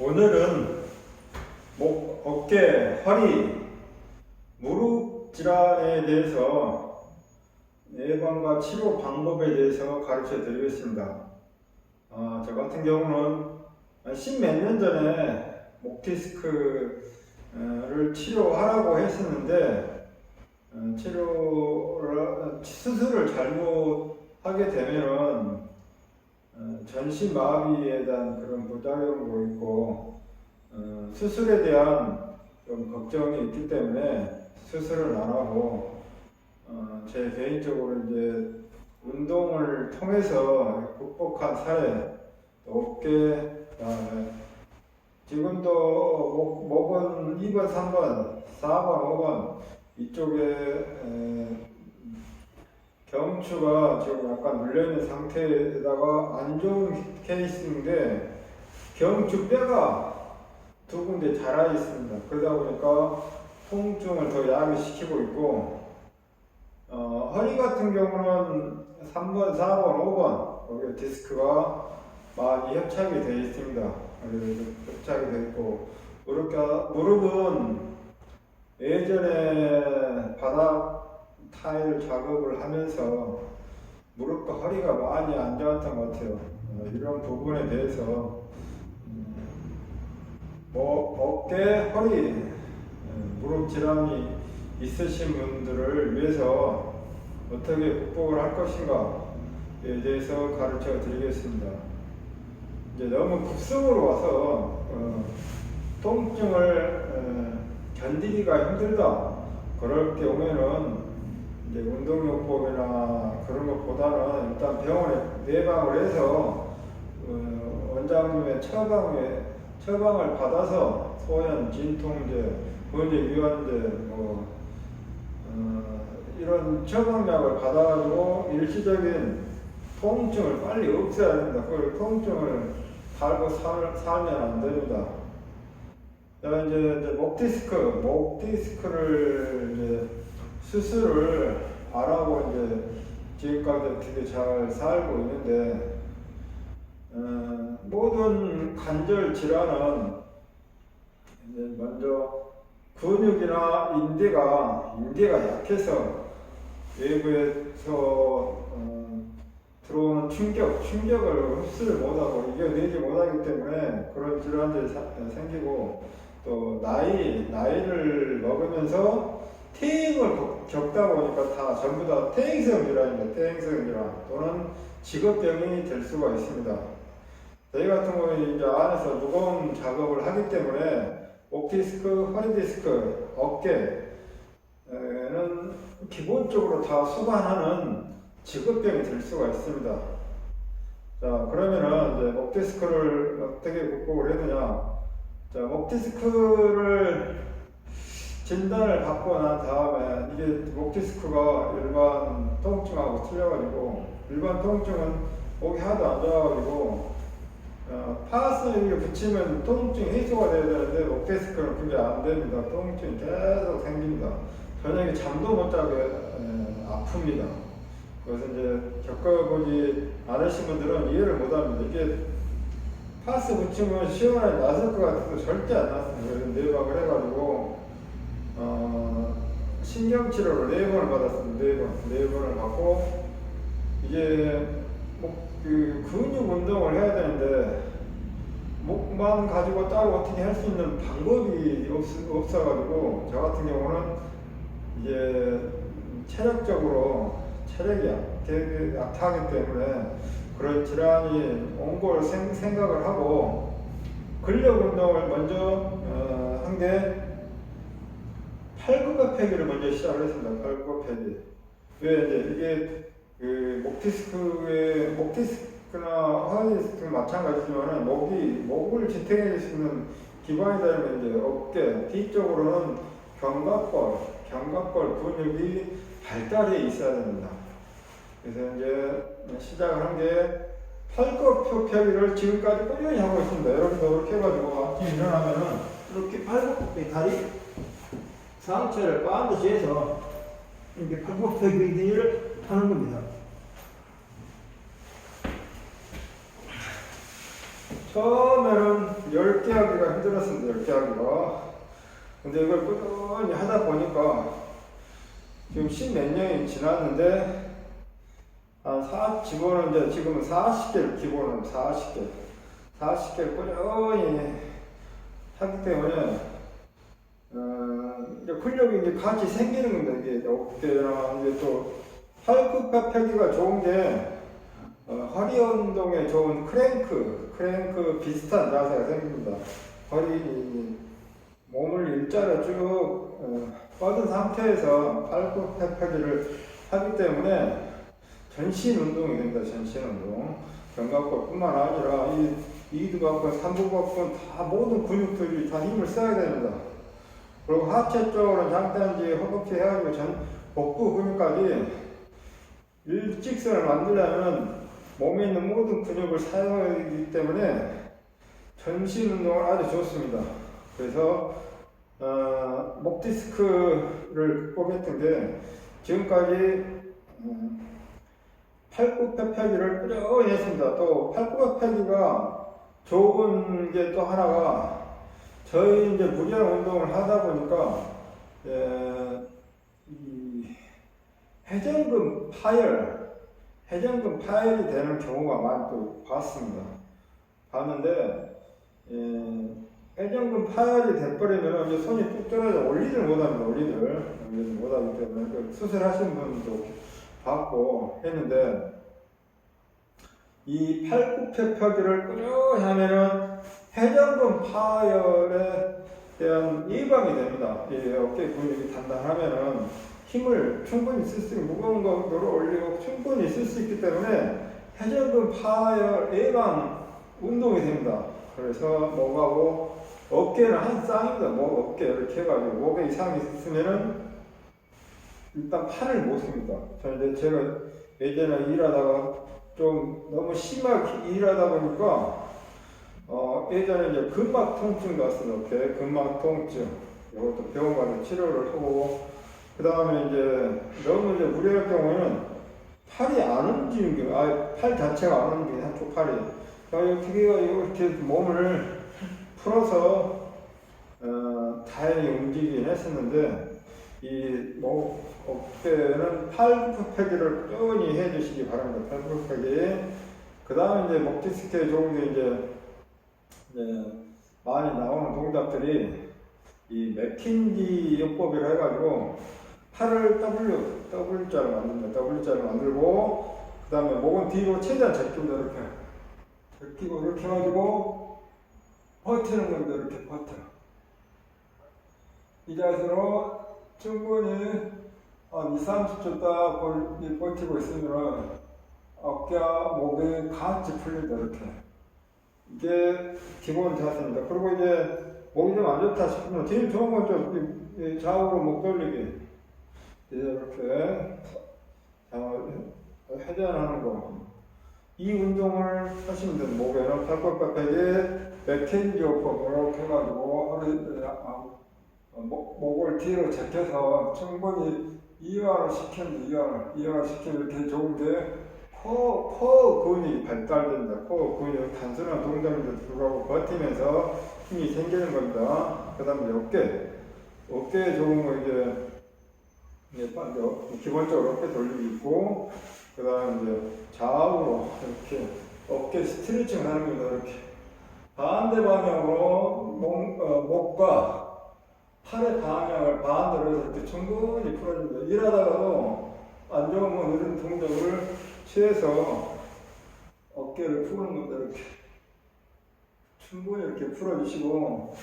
오늘은 목, 어깨, 허리, 무릎 질환에 대해서 예방과 치료 방법에 대해서 가르쳐 드리겠습니다. 저 같은 경우는 십몇 년 전에 목 디스크를 치료하라고 했었는데 수술을 잘못하게 되면은 전신 마비에 대한 그런 부작용도 있고 수술에 대한 좀 걱정이 있기 때문에 수술을 안 하고 제 개인적으로 이제 운동을 통해서 극복한 사례, 어깨, 지금도 목은 2번, 3번, 4번, 5번 이쪽에 경추가 지금 약간 눌려있는 상태에다가 안 좋은 케이스인데 경추뼈가 두 군데 자라 있습니다. 그러다 보니까 통증을 더 야기시키고 있고 허리 같은 경우는 3번, 4번, 5번 여기 디스크가 많이 협착이 되어 있습니다. 협착이 되어 있고 무릎은 예전에 바닥 타일 작업을 하면서 무릎과 허리가 많이 안 좋았던 것 같아요. 이런 부분에 대해서 어깨, 허리, 무릎 질환이 있으신 분들을 위해서 어떻게 극복을 할 것인가에 대해서 가르쳐 드리겠습니다. 이제 너무 급성으로 와서 통증을 견디기가 힘들다. 그럴 경우에는 이제 운동요법이나 그런 것보다는 일단 병원에 내방을 해서 원장님의 처방을 받아서 소염, 진통제, 근육이완제 이런 처방약을 받아가지고 일시적인 통증을 빨리 없애야 됩니다. 그 통증을 달고 살면 안 됩니다. 이제 목 디스크를 이제 수술을 안 하고 이제 지금까지 되게 잘 살고 있는데 모든 관절 질환은 이제 먼저 근육이나 인대가 약해서 외부에서 들어오는 충격을 흡수를 못하고 이겨내지 못하기 때문에 그런 질환들이 생기고 또 나이를 먹으면서 퇴행을 겪다 보니까 다 전부 다 퇴행성 질환입니다. 퇴행성 질환 또는 직업병이 될 수가 있습니다. 저희 같은 경우는 이제 안에서 무거운 작업을 하기 때문에 목 디스크, 허리 디스크, 어깨는 기본적으로 다 수반하는 직업병이 될 수가 있습니다. 자, 그러면은 이제 목 디스크를 어떻게 극복을 해야 되냐? 자, 목 디스크를 진단을 받고 난 다음에 이게 목 디스크가 일반 통증하고 틀려가지고 일반 통증은 목이 하나도 안 좋아가지고 파스를 붙이면 통증이 해소가 돼야 되는데 목 디스크는 그게 안 됩니다. 통증이 계속 생깁니다. 저녁에 잠도 못 자게 아픕니다. 그래서 이제 겪어보지 않으신 분들은 이해를 못 합니다. 이게 파스 붙이면 시원하게 나설 것 같아도 절대 안 났습니다. 그래서 내박을 해가지고 신경치료를 4번을 받았습니다. 4번을 받고 이제 근육 운동을 해야 되는데 목만 가지고 따로 어떻게 할 수 있는 방법이 없어가지고 저 같은 경우는 이제 체력이 되게 약하기 때문에 그런 질환이 온 걸 생각을 하고 근력 운동을 먼저 한 게 팔굽혀 펴기를 먼저 시작을 했습니다. 팔굽혀 펴기. 왜 이제 이게 목 디스크나 허리 디스크 마찬가지지만 목을 지탱해 줄 수 있는 기반이 되면 이제 어깨 뒤쪽으로는 견갑골 근육이 발달해 있어야 됩니다. 그래서 이제 시작을 한 게 팔굽혀 펴기를 지금까지 꾸준히 하고 있습니다. 여러분도 이렇게 해가지고 아침에 일어나면은 이렇게 팔굽혀 다리 상체를 반드시 해서 이렇게 팔굽혀 펴기를 하는 겁니다. 처음에는 10개 하기가 힘들었습니다. 10개 하기가. 근데 이걸 꾸준히 하다 보니까 지금 10몇 년이 지났는데 기본은 이제 지금은 40개를 기본은 40개를 꾸준히 하기 때문에 이제 근력이 이제 같이 생기는 겁니다. 이게 어깨나 이제 또 팔굽혀펴기가 좋은 게 허리 운동에 좋은 크랭크 비슷한 자세가 생깁니다. 몸을 일자로 쭉 뻗은 상태에서 팔굽혀펴기를 하기 때문에 전신 운동이 됩니다. 전신 운동. 견갑골뿐만 아니라 이두박근, 삼두박근 다 모든 근육들이 다 힘을 써야 됩니다. 그리고 하체 쪽으로는 장단지, 허벅지 해가지고 복부 근육까지 일직선을 만들려면 몸에 있는 모든 근육을 사용하기 때문에 전신 운동을 아주 좋습니다. 그래서 목 디스크를 극복했던 게 지금까지 팔굽혀펴기를 꾸준히 했습니다. 또 팔굽혀펴기가 좋은 게 또 하나가 저희 이제 무리한 운동을 하다 보니까 이 회전근 파열이 되는 경우가 많이 또 봤는데 회전근 파열이 돼버리면 이제 손이 뚝 떨어져 올리질 못합니다. 올리질 못하기 때문에 수술하신 분도 봤고 했는데 이 팔굽혀펴기를 꾸준히 하면은 회전근 파열에 대한 예방이 됩니다. 이 어깨 근육이 단단하면은 힘을 충분히 쓸 수 있고 무거운 것으로 올리고 충분히 쓸 수 있기 때문에 회전근 파열 예방 운동이 됩니다. 그래서 목하고 어깨는 한 쌍입니다. 어깨 이렇게 해가지고 목에 이상이 있으면은 일단 팔을 못 씁니다. 제가 예전에 일하다가 좀 너무 심하게 일하다 보니까 예전에 이제 근막 통증도 왔어요. 이렇게 근막 통증 이것도 병원 가서 치료를 하고 그 다음에 이제 너무 이제 무리할 경우에는 팔이 안 움직이는 게 팔 자체가 안 움직이는 한쪽 팔이 이렇게 몸을 풀어서 다행히 움직이긴 했었는데 어깨는 팔굽혀펴기를 꾸준히 해주시기 바랍니다. 팔굽혀펴기. 그 다음에 이제 목 디스크에 좋은 게 이제 많이 나오는 동작들이 이 맥킨지 요법이라 해가지고 팔을 W자로 만듭니다. W자로 만들고 그 다음에 목은 뒤로 최대한 제낍니다. 이렇게 제끼고 이렇게 해가지고 버티는 겁니다. 이렇게 버텨. 이 자세로 충분히 한 20-30초 딱 버티고 있으면 어깨와 목이 같이 풀린다. 이렇게. 이게 기본 자세입니다. 그리고 이제 목이 좀 안 좋다 싶으면 제일 좋은 건 좀 좌우로 목 돌리기. 이렇게 회전하는 거. 이 운동을 하시면 됩니다. 목에는 팔굽혀펴기, 맥켄지 요법 이렇게 해가지고 목을 뒤로 제껴서 충분히 이완을 시키면 이렇게 좋은 게 코어 근육이 발달됩니다. 코어 근육 단순한 동작인데도 불구하고 버티면서 힘이 생기는 겁니다. 그 다음에 어깨에 좋은 거 이제 기본적으로 어깨 돌리기 있고 그 다음에 이제 좌우로 이렇게 어깨 스트레칭을 하는 겁니다. 이렇게 반대 방향으로 목과 팔의 방향을 반대로 해서 이렇게 충분히 풀어줍니다. 일하다가도 안 좋으면 이런 동작을 취해서 어깨를 푸는 겁니다. 이렇게 충분히 이렇게 풀어주시고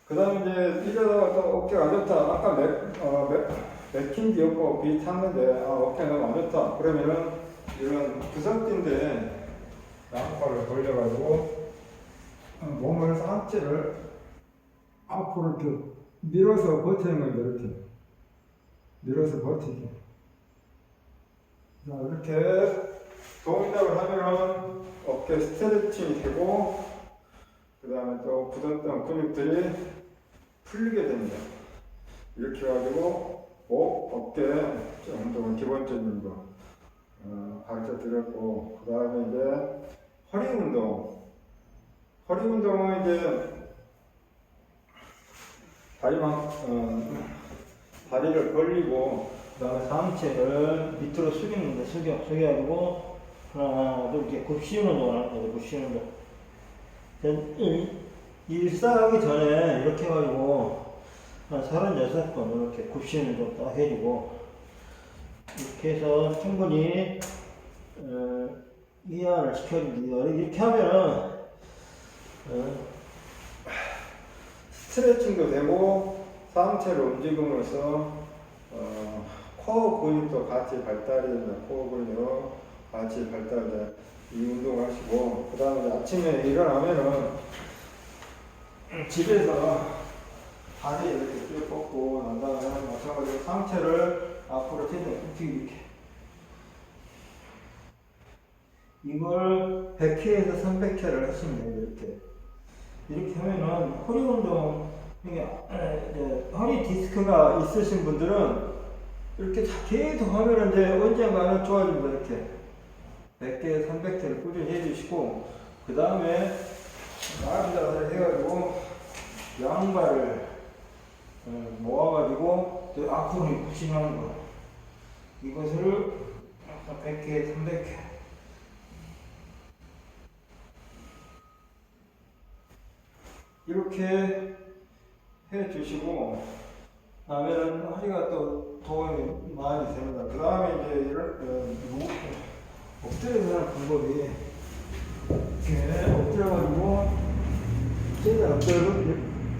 그 다음에 이제 일하다가 또 어깨가 안 좋다. 아까 맥킨지 요법 비슷한데 어깨가 너무 안 좋다. 그러면은 이런 구석진데 양팔을 돌려가지고 몸을 상체를 앞으로 이렇게 밀어서 버티는 겁니다. 이렇게 밀어서 버티기. 자, 이렇게 동작을 하면은 어깨 스트레칭이 되고 그 다음에 또 굳었던 근육들이 풀리게 됩니다. 이렇게 해가지고 목, 어깨 운동은 기본적인 거 가르쳐 드렸고 그 다음에 이제 허리 운동 허리 운동은 이제 다리를 벌리고 그다음에 상체를 밑으로 숙이는데 숙여가지고 하나 둘 이렇게 굽히는 운동을 하는 거죠. 굽히는 운동. 일사하기 전에 이렇게 해가지고 한 36번 이렇게 굽히는 운동 딱 해주고 이렇게 해서 충분히 이완을 시켜줍니다. 이렇게 하면은 스트레칭도 되고 상체를 움직임으로써 코어 근육도 같이 발달이 됩니다. 코어 근육 같이 발달돼 이 운동을 하시고 그 다음에 아침에 일어나면은 집에서 다리 이렇게 쭉 뻗고 난 다음에 마찬가지로 상체를 앞으로 최대한 이렇게 이걸 100회에서 300회를 하시면 돼요. 이렇게 하면은 허리 운동, 허리 디스크가 있으신 분들은 이렇게 계속 하면 이제 언젠가는 좋아집니다. 이렇게 100개, 300개를 꾸준히 해주시고 그 다음에 나름대로 해가지고 양발을 모아가지고 앞으로 푸싱하는 거 이것을 100개, 300개 이렇게 해 주시고 나면은 허리가 또 도움이 많이 됩니다. 그 다음에 이제 이런 엎드려서 하는 방법이 이렇게 엎드려가지고 최대한 엎드려서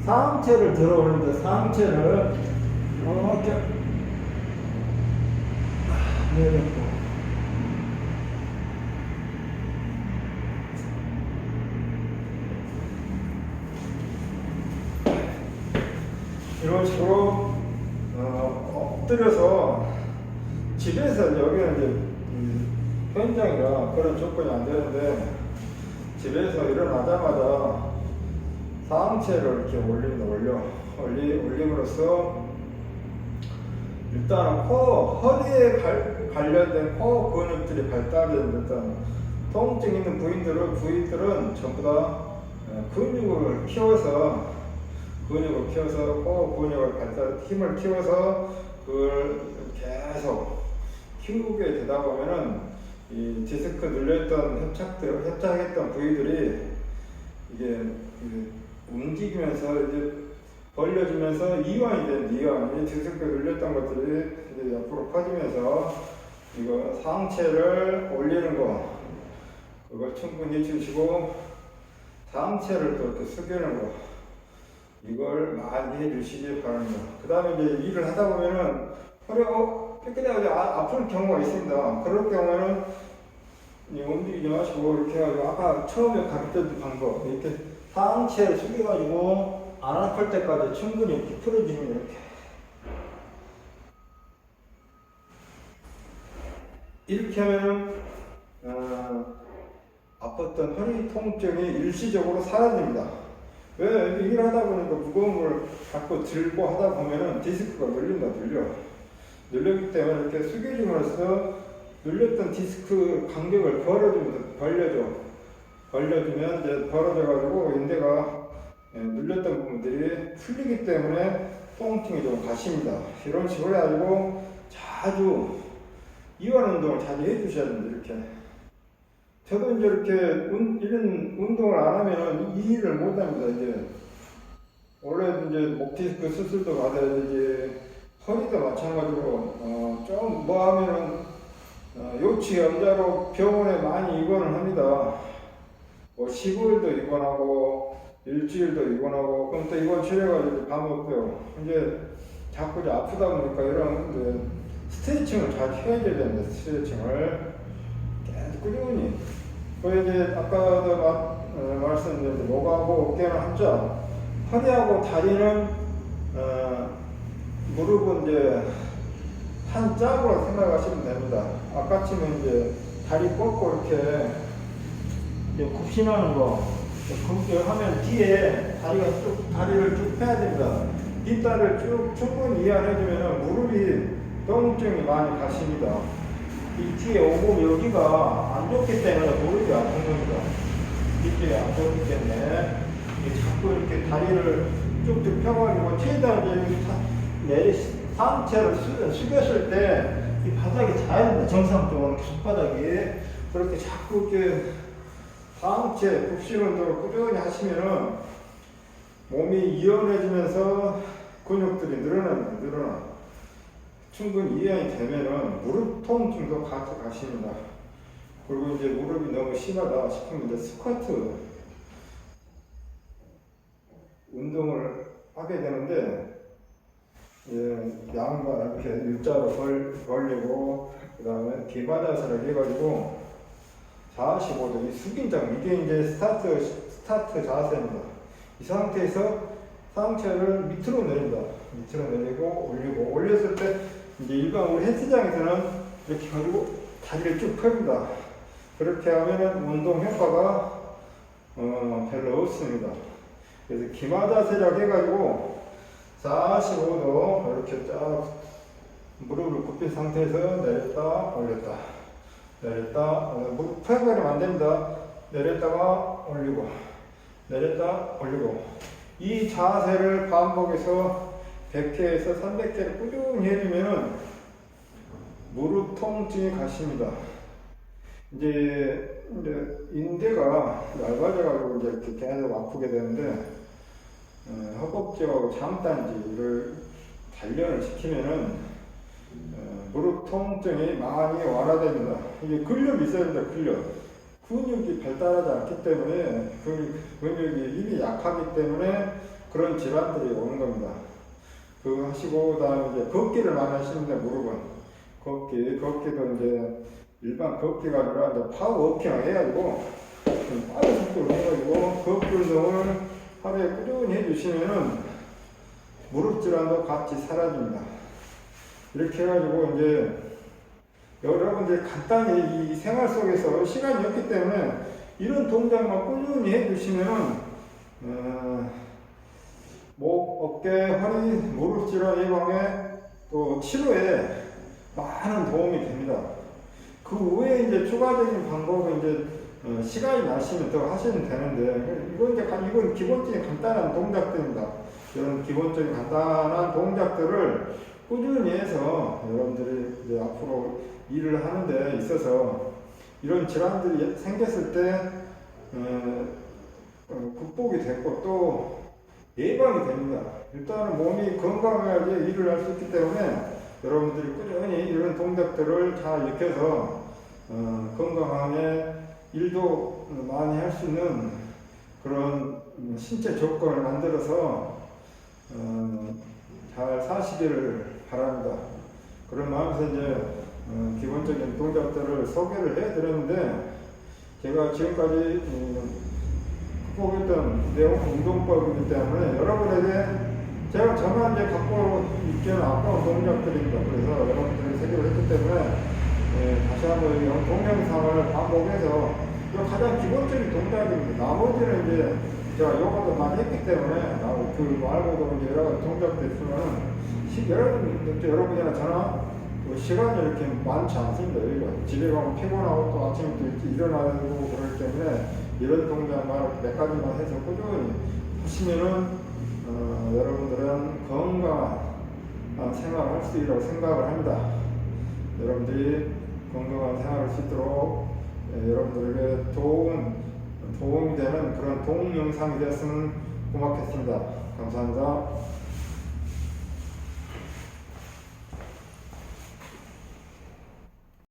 상체를 들어 올립니다. 상체를 이렇게 내려놓고 이런 식으로 엎드려서 집에서 여기는 이제 현장이라 그런 조건이 안 되는데 집에서 일어나자마자 상체를 이렇게 올림으로써 일단 허리에 관련된 코어 근육들이 발달되는 일단 통증 있는 부위들은 전부 다 근육을 키워서 코어 근육을 힘을 키워서 그걸 계속 키우게 되다 보면은 이 디스크 눌려있던 협착했던 부위들이 이게 움직이면서 이제 벌려지면서 이완이 이 디스크 눌렸던 것들이 이제 옆으로 퍼지면서 이거 상체를 올리는 거 그걸 충분히 해주시고 상체를 또 이렇게 숙이는 거 이걸 많이 해주시기 바랍니다. 그 다음에 이제 일을 하다 보면은 허리가 삐끗해가지고 아플 경우가 있습니다. 그럴 경우에는 움직이지 마시고 이렇게 해가지고 아까 처음에 가르쳐준 방법 이렇게 상체를 숙여가지고 안 아플 때까지 충분히 이렇게 풀어주시면 이렇게 하면은 아팠던 허리 통증이 일시적으로 사라집니다. 왜? 일을 하다 보니까 무거운 걸 자꾸 들고 하다 보면은 디스크가 눌렸기 때문에 이렇게 숙여줌으로써 눌렸던 디스크 간격을 벌려주면 이제 벌어져가지고 인대가 눌렸던 부분들이 풀리기 때문에 통증이 좀 가십니다. 이런 식으로 해가지고 자주 이완 운동을 자주 해주셔야 됩니다. 이렇게. 저도 이제 이렇게 이런 운동을 안 하면은 이 일을 못 합니다. 이제 원래 이제 목 디스크 수술도 받아야 되지 허리도 마찬가지로 좀 뭐 하면은 요치 염자로 병원에 많이 입원을 합니다. 뭐 15일도 입원하고 일주일도 입원하고 그럼 또 입원 치료해가지고 밥 먹고요. 이제 자꾸 이제 아프다 보니까 이런 스트레칭을 잘 해야 되는데 스트레칭을 계속 꾸준히 이제 아까도 말씀드린 목하고 어깨는 한자 허리하고 다리는 무릎은 이제 한 짝으로 생각하시면 됩니다. 아까처럼 이제 다리 뻗고 이렇게 이제 굽신하는 거 그렇게 하면 뒤에 다리를 쭉 펴야 됩니다. 뒷다리를 쭉 충분히 이완해주면 무릎이 통증이 많이 가십니다. 이 뒤에 오금 여기가 안 좋기 때문에 무릎이 아픈 겁니다. 이쪽에 안 좋기 때문에 이게 자꾸 이렇게 다리를 쭉쭉 펴가지고 최대한 이제 상체를 숙였을 때 이 바닥이 닿아야 된다. 정상적으로 손바닥이 그렇게 자꾸 이렇게 상체 복식 운동을 꾸준히 하시면은 몸이 이완해지면서 근육들이 늘어나. 충분히 이완이 되면은 무릎 통증도 가십니다. 그리고 이제 무릎이 너무 심하다 싶으면 이제 스쿼트 운동을 하게 되는데, 예, 양발 이렇게 일자로 벌리고, 그 다음에 기바자세를 해가지고 45도 이 숙인장, 이게 이제 스타트 자세입니다. 이 상태에서 상체를 밑으로 내린다. 밑으로 내리고 올렸을 때 이제 일반 우리 헬스장에서는 이렇게 가지고 다리를 쭉 펴니다. 그렇게 하면은 운동 효과가 별로 없습니다. 그래서 기마자세라고 해가지고 45도 이렇게 쫙 무릎을 굽힌 상태에서 내렸다 올렸다 내렸다 무릎 펴버리면 안 됩니다. 내렸다가 올리고 내렸다 올리고 이 자세를 반복해서 100회에서 300회를 꾸준히 해주면 무릎 통증이 가십니다. 이제 인대가 얇아져가지고 이제 이렇게 계속 아프게 되는데, 허벅지하고 장단지를 단련을 시키면은 무릎 통증이 많이 완화됩니다. 이게 근력이 있어야 된다. 근육이 발달하지 않기 때문에 근육이 힘이 약하기 때문에 그런 질환들이 오는 겁니다. 그거 하시고 그다음에 이제 걷기를 많이 하시는데 무릎은 걷기도 이제 일반 걷기가 아니라 이제 파워워킹을 해가지고 빠른 속도로 해가지고 걷기 운동을 하루에 꾸준히 해주시면은 무릎 질환도 같이 사라집니다. 이렇게 해가지고 이제 여러분들 간단히 이 생활 속에서 시간이 없기 때문에 이런 동작만 꾸준히 해주시면은 목, 어깨, 허리, 무릎 질환 예방에 또 치료에 많은 도움이 됩니다. 그 외에 이제 추가적인 방법은 이제 시간이 나시면 더 하시면 되는데, 이건 기본적인 간단한 동작들입니다. 이런 기본적인 간단한 동작들을 꾸준히 해서 여러분들이 이제 앞으로 일을 하는 데 있어서 이런 질환들이 생겼을 때 극복이 됐고 또 예방이 됩니다. 일단은 몸이 건강해야지 일을 할 수 있기 때문에 여러분들이 꾸준히 이런 동작들을 잘 익혀서 건강하게 일도 많이 할 수 있는 그런 신체 조건을 만들어서 잘 사시기를 바랍니다. 그런 마음에서 이제 기본적인 동작들을 소개를 해드렸는데, 제가 지금까지 극복했던 내용 운동법이기 때문에 여러분에게 제가 저만 이제 갖고 있기는 아까운 동작들입니다. 그래서 여러분들이 새기를 했기 때문에 다시 한번 이 동영상을 반복해서 가장 기본적인 동작입니다. 나머지는 이제 제가 요가도 많이 했기 때문에 그 말고도 이제 여러 가지 동작도 있으면 여러분이나 저나 시간이 이렇게 많지 않습니다. 여기가 집에 가면 피곤하고 또 아침에 또 일찍 일어나야 되고 그렇기 때문에 이런 동작만 몇 가지만 해서 꾸준히 하시면은 여러분들은 건강한 생활을 할 수 있다고 생각을 합니다. 여러분들이 건강한 생활을 할 수 있도록 여러분들에게 도움이 되는 그런 동영상이 되었으면 고맙겠습니다. 감사합니다.